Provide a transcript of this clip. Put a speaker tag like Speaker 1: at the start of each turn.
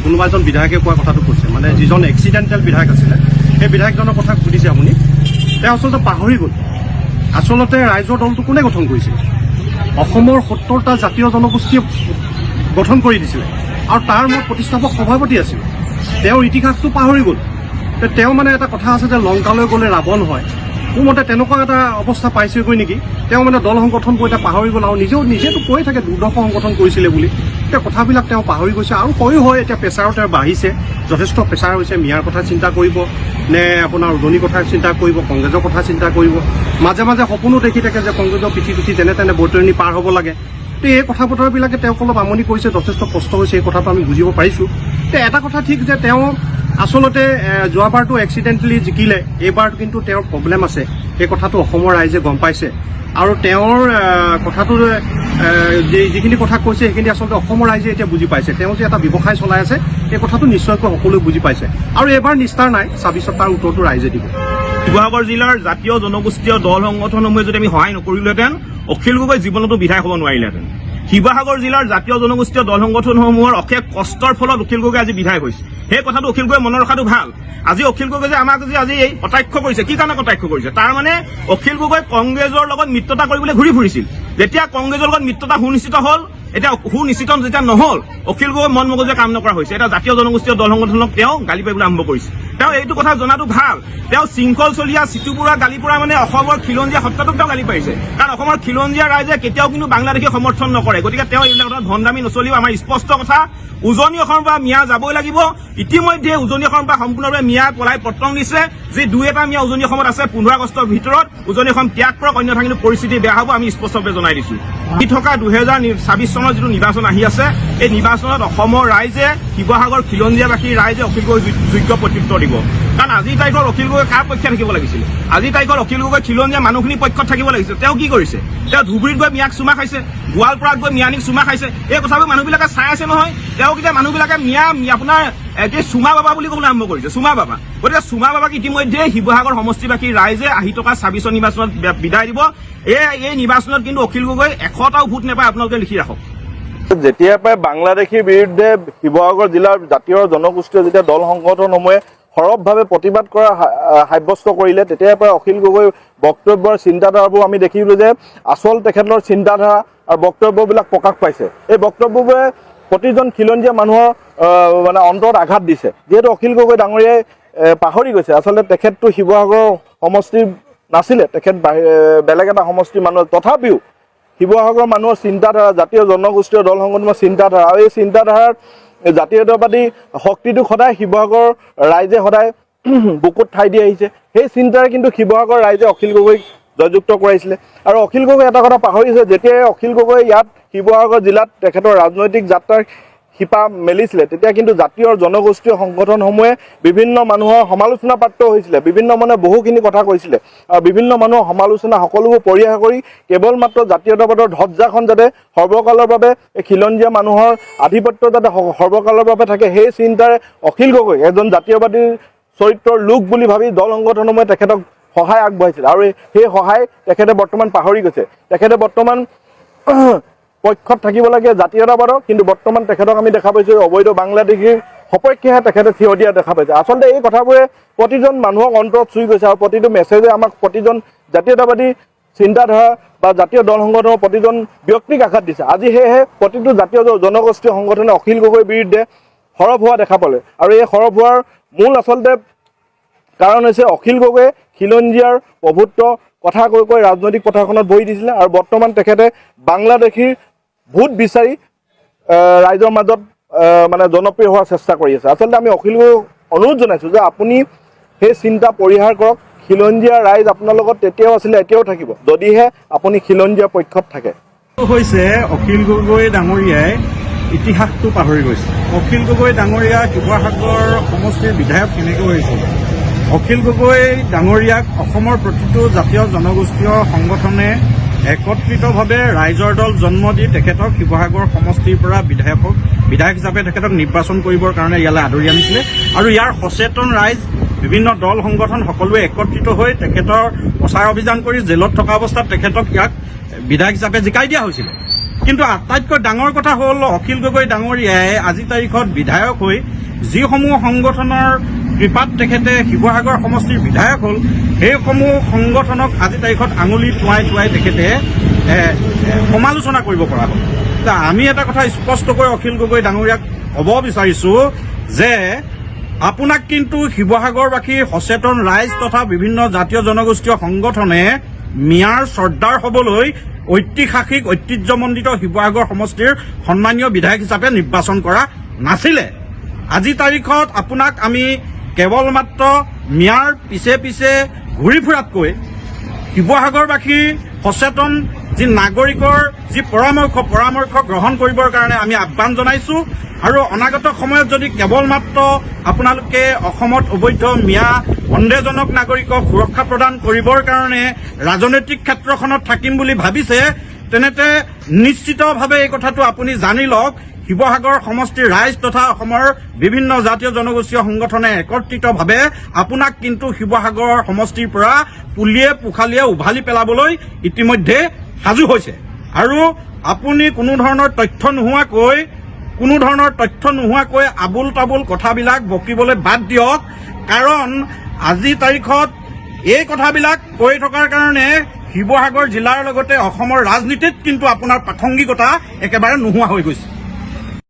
Speaker 1: কোনোবা এজন বিধায়কে কোৱা কথাটো কৈছে, মানে যিজন এক্সিডেণ্টেল বিধায়ক আছিলে সেই বিধায়কজনৰ কথা সুধিছে আপুনি। তেওঁ আচলতে পাহৰি গ'ল আচলতে ৰাইজৰ দলটো কোনে গঠন কৰিছিল। অসমৰ ৭০টা জাতীয় জনগোষ্ঠীয়ে গঠন কৰি দিছিলে আৰু তাৰ মূল প্ৰতিষ্ঠাপক সভাপতি আছিল। তেওঁৰ ইতিহাসটো পাহৰি গ'ল। তেওঁ মানে এটা কথা আছে যে লংকালৈ গ'লে ৰাৱণ হয়, মোৰ মতে তেনেকুৱা এটা অৱস্থা পাইছেগৈ নেকি। তেওঁ মানে দল সংগঠন কৰি পাহৰি গ'ল আৰু নিজেতো কৈ থাকে দুৰ্দশ সংগঠন কৰিছিলে বুলি। এতিয়া কথাবিলাক তেওঁ পাহৰি গৈছে আৰু হয় এতিয়া প্ৰেছাৰো তেওঁ বাঢ়িছে, যথেষ্ট প্ৰেছাৰ হৈছে। মিয়াৰ কথা চিন্তা কৰিব নে আপোনাৰ উজনিৰ কথা চিন্তা কৰিব, কংগ্ৰেছৰ কথা চিন্তা কৰিব। মাজে মাজে সপোনো দেখি থাকে যে কংগ্ৰেছৰ পিঠি যেনে তেনে বৈতৰণি পাৰ হ'ব লাগে। তো এই কথা বতৰাবিলাকে তেওঁক অলপ আমনি কৰিছে, যথেষ্ট কষ্ট হৈছে, এই কথাটো আমি বুজিব পাৰিছোঁ। তো এটা কথা ঠিক যে তেওঁ আচলতে যোৱাবাৰটো এক্সিডেণ্টেলি জিকিলে, এইবাৰ কিন্তু তেওঁৰ প্ৰব্লেম আছে। সেই কথাটো অসমৰ ৰাইজে গম পাইছে আৰু তেওঁৰ কথাটো যিখিনি কথা কৈছে সেইখিনি আচলতে অসমৰ ৰাইজে এতিয়া বুজি পাইছে। তেওঁ যে এটা ব্যৱসায় চলাই আছে সেই কথাটো নিশ্চয়কৈ সকলোৱে বুজি পাইছে আৰু এইবাৰ নিষ্ঠাৰ নাই। ২৬ত তাৰ উত্তৰটো ৰাইজে দিব।
Speaker 2: শিৱসাগৰ জিলাৰ জাতীয় জনগোষ্ঠীয় দল সংগঠনসমূহে যদি আমি সহায় নকৰিলোহেঁতেন, অখিল গগৈ জীৱনতো বিধায়ক হ'ব নোৱাৰিলেহেঁতেন। শিৱসাগৰ জিলাৰ জাতীয় জনগোষ্ঠীয় দল সংগঠনসমূহৰ অশেষ কষ্টৰ ফলত অখিল গগৈ আজি বিধায়ক হৈছে। সেই কথাটো অখিল গগৈ মনত ৰখাটো ভাল। আজি অখিল গগৈ যে আমাক আজি এই কটাক্ষ কৰিছে, কি কাৰণে কটাক্ষ কৰিছে? তাৰ মানে অখিল গগৈ কংগ্ৰেছৰ লগত মিত্ৰতা কৰিবলৈ ঘূৰি ফুৰিছিল। যেতিয়া কংগ্ৰেছৰ লগত মিত্ৰতা সুনিশ্চিত হ'ল, এতিয়া সুনিশ্চিত যেতিয়া নহ'ল, অখিল গগৈ মন মগজুৱে কাম নকৰা হৈছে। এটা জাতীয় জনগোষ্ঠীয় দল সংগঠনক তেওঁ গালি পাৰিবলৈ আৰম্ভ কৰিছে। তেওঁ এইটো কথা জনাটো ভাল। তেওঁ শৃংখল চলীয়া চিটুপুৰা গালি পৰা মানে অসমৰ খিলঞ্জীয়া সত্তাটোক তেওঁ গালি পাৰিছে, কাৰণ অসমৰ খিলঞ্জীয়া ৰাইজে কেতিয়াও কিন্তু বাংলাদেশী সমৰ্থন নকৰে। গতিকে তেওঁ এইবিলাক কথাত ভণ্ডামি নচলিব। আমাৰ স্পষ্ট কথা, উজনি অসমৰ পৰা মিয়া যাবই লাগিব। ইতিমধ্যে উজনি অসমৰ পৰা সম্পূৰ্ণভাৱে মিয়া পলাই পত্ৰং দিছে। যি দুই এটা মিয়া উজনি অসমত আছে ১৫ আগষ্টৰ ভিতৰত উজনি অসম ত্যাগ কৰক, অন্যথা কিন্তু পৰিস্থিতি বেয়া হ'ব। আমি স্পষ্টভাৱে জনাই দিছো। ই থকা ২০২৬ চনৰ যিটো নিৰ্বাচন আহি আছে, এই নিৰ্বাচনত অসমৰ ৰাইজে, শিৱসাগৰ খিলঞ্জীয়াবাসীৰ ৰাইজে অখিল গগৈ যোগ্য প্ৰত্যুত্তৰ দিব। কাৰণ আজিৰ তাৰিখত অখিল গগৈ কাৰ পক্ষে থাকিব লাগিছিল? আজিৰ তাৰিখত অখিল গগৈ খিলঞ্জীয়া মানুহখিনিৰ পক্ষত থাকিব লাগিছিল। তেওঁ কি কৰিছে? তেওঁ ধুবুৰীত গৈ মিয়াক চুমা খাইছে, গোৱালপাৰাত গৈ মিয়ানীক চুমা খাইছে। এই কথাবোৰ মানুহবিলাকে চাই আছে নহয়। তেওঁক এতিয়া মানুহবিলাকে মিয়া আপোনাৰ চুমা বাবা বুলি ক'বলৈ আৰম্ভ কৰিছে, চুমা বাবা। গতিকে চুমা বাবাক ইতিমধ্যে শিৱসাগৰ সমষ্টিবাসীৰ ৰাইজে আহি থকা ২৬ নিৰ্বাচনত বিদায় দিব। এই নিৰ্বাচনত কিন্তু অখিল গগৈ ১০০টাও ভোট নাপায়, আপোনালোকে লিখি ৰাখক।
Speaker 3: যেতিয়াৰ পৰাই বাংলাদেশীৰ বিৰুদ্ধে শিৱসাগৰ জিলাৰ জাতীয় জনগোষ্ঠীয় যেতিয়া দল সংগঠনসমূহে সৰবভাৱে প্ৰতিবাদ কৰা সাব্যস্ত কৰিলে, তেতিয়াৰ পৰা অখিল গগৈ বক্তব্যৰ চিন্তাধাৰাবোৰ আমি দেখিলোঁ যে আচল তেখেতৰ চিন্তাধাৰা আৰু বক্তব্যবিলাক প্ৰকাশ পাইছে। এই বক্তব্যবোৰে প্ৰতিজন খিলঞ্জীয়া মানুহৰ মানে অন্তৰত আঘাত দিছে। যিহেতু অখিল গগৈ ডাঙৰীয়াই পাহৰি গৈছে আচলতে তেখেতটো শিৱসাগৰ সমষ্টিৰ নাছিলে, তেখেত বেলেগ এটা সমষ্টিৰ মানুহ। তথাপিও শিৱসাগৰ মানুহৰ চিন্তাধাৰা, জাতীয় জনগোষ্ঠীয় দল সংগঠনৰ চিন্তাধাৰা আৰু এই চিন্তাধাৰাৰ জাতীয়তাবাদী শক্তিটোক সদায় শিৱসাগৰ ৰাইজে সদায় বুকুত ঠাই দি আহিছে। সেই চিন্তাৰে কিন্তু শিৱসাগৰ ৰাইজে অখিল গগৈক জয়যুক্ত কৰাইছিলে। আৰু অখিল গগৈ এটা কথা পাহৰিছে, যেতিয়াই অখিল গগৈ ইয়াত শিৱসাগৰ জিলাত তেখেতৰ ৰাজনৈতিক যাত্ৰাৰ শিপা মেলিছিলে, তেতিয়া কিন্তু জাতীয় জনগোষ্ঠীয় সংগঠনসমূহে বিভিন্ন মানুহৰ সমালোচনা পাত্ৰ হৈছিলে। বিভিন্ন মানুহে বহুখিনি কথা কৈছিলে আৰু বিভিন্ন মানুহৰ সমালোচনা সকলোবোৰ পৰিহাৰ কৰি কেৱল মাত্ৰ জাতীয়তাবাদৰ ধ্বজাখন যাতে সৰ্বকালৰ বাবে এই খিলঞ্জীয়া মানুহৰ আধিপত্য যাতে সৰ্বকালৰ বাবে থাকে, সেই চিন্তাৰে অখিল গগৈ এজন জাতীয়বাদী চৰিত্ৰৰ লোক বুলি ভাবি দল সংগঠনসমূহে তেখেতক সহায় আগবঢ়াইছিল আৰু সেই সহায় তেখেতে বৰ্তমান পাহৰি গৈছে। তেখেতে বৰ্তমান পক্ষত থাকিব লাগে জাতীয়তাবাদৰ, কিন্তু বৰ্তমান তেখেতক আমি দেখা পাইছোঁ অবৈধ বাংলাদেশীৰ সপক্ষেহে তেখেতে থিয় দিয়া দেখা পাইছে। আচলতে এই কথাবোৰে প্ৰতিজন মানুহক অন্তৰত চুই গৈছে আৰু প্ৰতিটো মেছেজে আমাক প্ৰতিজন জাতীয়তাবাদী চিন্তাধাৰা বা জাতীয় দল সংগঠনৰ প্ৰতিজন ব্যক্তিক আঘাত দিছে। আজি সেয়েহে প্ৰতিটো জাতীয় জনগোষ্ঠীয় সংগঠনে অখিল গগৈৰ বিৰুদ্ধে সৰব হোৱা দেখা পালে আৰু এই সৰব হোৱাৰ মূল আচলতে কাৰণ হৈছে অখিল গগৈয়ে খিলঞ্জীয়াৰ প্ৰভুত্ব কথা কৈ কৈ ৰাজনৈতিক পথাৰখনত বহি দিছিলে আৰু বৰ্তমান তেখেতে বাংলাদেশীৰ ভোট বিচাৰি ৰাইজৰ মাজত মানে জনপ্ৰিয় হোৱাৰ চেষ্টা কৰি আছে। আচলতে আমি অখিল গগৈক অনুৰোধ জনাইছোঁ যে আপুনি সেই চিন্তা পৰিহাৰ কৰক। খিলঞ্জীয়া ৰাইজ আপোনাৰ লগত তেতিয়াও আছিলে, এতিয়াও থাকিব, যদিহে আপুনি খিলঞ্জীয়া পক্ষত থাকে।
Speaker 1: হৈছে অখিল গগৈ ডাঙৰীয়াই ইতিহাসটো পাহৰি গৈছে। অখিল গগৈ ডাঙৰীয়া শিৱসাগৰ সমষ্টিৰ বিধায়ক কেনেকৈ হৈছিল? অখিল গগৈ ডাঙৰীয়াক অসমৰ প্ৰতিটো জাতীয় জনগোষ্ঠীয় সংগঠনে একত্ৰিতভাৱে ৰাইজৰ দল জন্ম দি তেখেতক শিৱসাগৰ সমষ্টিৰ পৰা বিধায়ক হিচাপে তেখেতক নিৰ্বাচন কৰিবৰ কাৰণে ইয়ালৈ আদৰি আনিছিলে আৰু ইয়াৰ সচেতন ৰাইজ, বিভিন্ন দল সংগঠন সকলোৱে একত্ৰিত হৈ তেখেতৰ প্ৰচাৰ অভিযান কৰি জেলত থকা অৱস্থাত তেখেতক ইয়াক বিধায়ক হিচাপে জিকাই দিয়া হৈছিলে।
Speaker 4: কিন্তু আটাইতকৈ ডাঙৰ কথা হ'ল অখিল গগৈ ডাঙৰীয়াই আজি তাৰিখত বিধায়ক হৈ যিসমূহ সংগঠনৰ কৃপাত তেখেতে শিৱসাগৰ সমষ্টিৰ বিধায়ক হ'ল, সেইসমূহ সংগঠনক আজি তাৰিখত আঙুলি টোৱাই তেখেতে সমালোচনা কৰিব পৰা হ'ল। আমি এটা কথা স্পষ্টকৈ অখিল গগৈ ডাঙৰীয়াক ক'ব বিচাৰিছো যে আপোনাক কিন্তু শিৱসাগৰবাসী সচেতন ৰাইজ তথা বিভিন্ন জাতীয় জনগোষ্ঠীয় সংগঠনে মিয়াৰ চৰ্দাৰ হ'বলৈ ঐতিহাসিক ঐতিহ্যমণ্ডিত শিৱসাগৰ সমষ্টিৰ সন্মানীয় বিধায়ক হিচাপে নিৰ্বাচন কৰা নাছিলে। আজি তাৰিখত আপোনাক আমি কেৱল মাত্ৰ মিয়াৰ পিছে ঘূৰি ফুৰাতকৈ শিৱসাগৰবাসীৰ সচেতন যি নাগৰিকৰ যি পৰামৰ্শ গ্ৰহণ কৰিবৰ কাৰণে আমি আহ্বান জনাইছো। আৰু অনাগত সময়ত যদি কেৱল মাত্ৰ আপোনালোকে অসমত অবৈধ মিয়া সন্দেহজনক নাগৰিকক সুৰক্ষা প্ৰদান কৰিবৰ কাৰণে ৰাজনৈতিক ক্ষেত্ৰখনত থাকিম বুলি ভাবিছে, তেনেতে নিশ্চিতভাৱে এই কথাটো আপুনি জানি লওক, শিৱসাগৰ সমষ্টিৰ ৰাইজ তথা অসমৰ বিভিন্ন জাতীয় জনগোষ্ঠীয় সংগঠনে একত্ৰিতভাৱে আপোনাক কিন্তু শিৱসাগৰ সমষ্টিৰ পৰা পুলিয়ে পোখালিয়ে উভালি পেলাবলৈ ইতিমধ্যে সাজু হৈছে। আৰু আপুনি কোনো ধৰণৰ তথ্য নোহোৱাকৈ আবুল তাবুল কথাবিলাক বকিবলৈ বাদ দিয়ক। কাৰণ আজি তাৰিখত এই কথাবিলাক কৈ থকাৰ কাৰণে শিৱসাগৰ জিলাৰ লগতে অসমৰ ৰাজনীতিত কিন্তু আপোনাৰ প্ৰাসংগিকতা একেবাৰে নোহোৱা হৈ গৈছে।